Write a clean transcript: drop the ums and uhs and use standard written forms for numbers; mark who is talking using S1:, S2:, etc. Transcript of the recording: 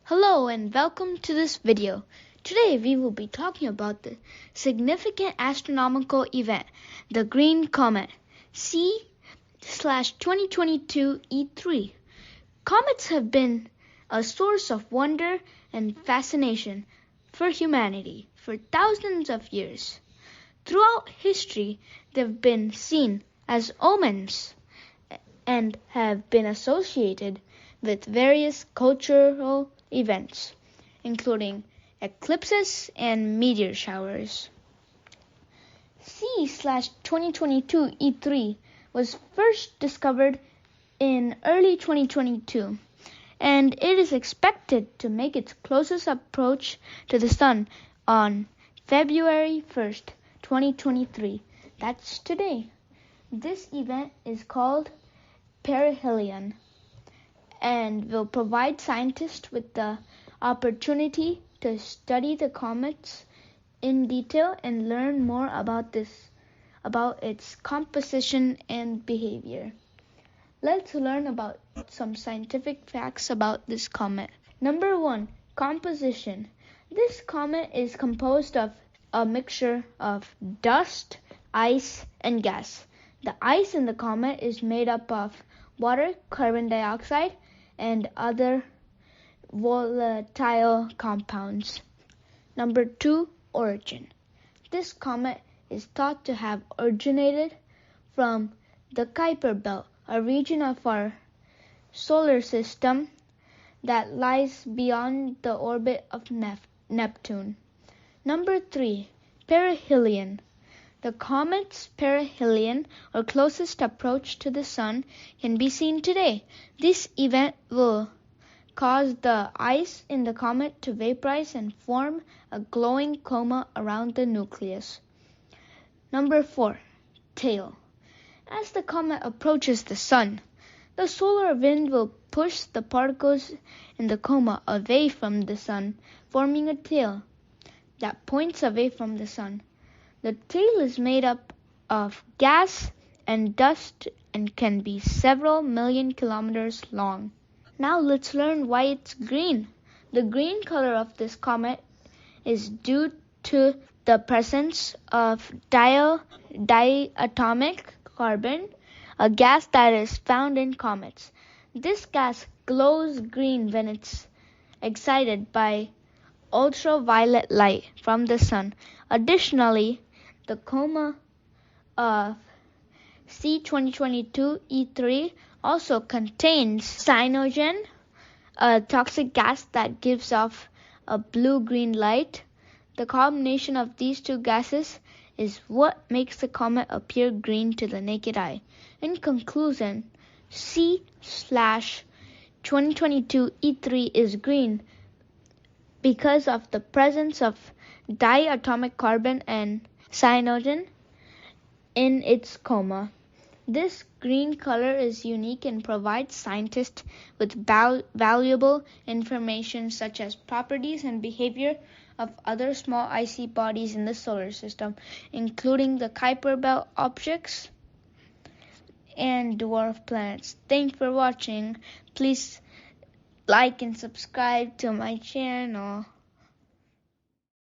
S1: Hello and welcome to this video. Today we will be talking about the significant astronomical event, the Green Comet, C/2022 E3. Comets have been a source of wonder and fascination for humanity for thousands of years. Throughout history, they've been seen as omens and have been associated with various cultural events, including eclipses and meteor showers. C/2022 E3 was first discovered in early 2022, and it is expected to make its closest approach to the Sun on February 1st, 2023. That's today. This event is called perihelion and will provide scientists with the opportunity to study the comets in detail and learn more about its composition and behavior. Let's learn about some scientific facts about this comet. Number 1, composition. This comet is composed of a mixture of dust, ice, and gas. The ice in the comet is made up of water, carbon dioxide, and other volatile compounds. Number 2, origin. This comet is thought to have originated from the Kuiper Belt, a region of our solar system that lies beyond the orbit of Neptune. Number 3, perihelion. The comet's perihelion, or closest approach to the Sun, can be seen today. This event will cause the ice in the comet to vaporize and form a glowing coma around the nucleus. Number 4, tail. As the comet approaches the Sun, the solar wind will push the particles in the coma away from the Sun, forming a tail that points away from the Sun. The tail is made up of gas and dust and can be several million kilometers long. Now let's learn why it's green. The green color of this comet is due to the presence of diatomic carbon, a gas that is found in comets. This gas glows green when it's excited by ultraviolet light from the Sun. Additionally, the coma of C/2022 E3 also contains cyanogen, a toxic gas that gives off a blue-green light. The combination of these two gases is what makes the comet appear green to the naked eye. In conclusion, C/2022 E3 is green because of the presence of diatomic carbon and cyanogen in its coma. This green color is unique and provides scientists with valuable information such as properties and behavior of other small icy bodies in the solar system, including the Kuiper Belt objects and dwarf planets. Thanks for watching. Please like and subscribe to my channel.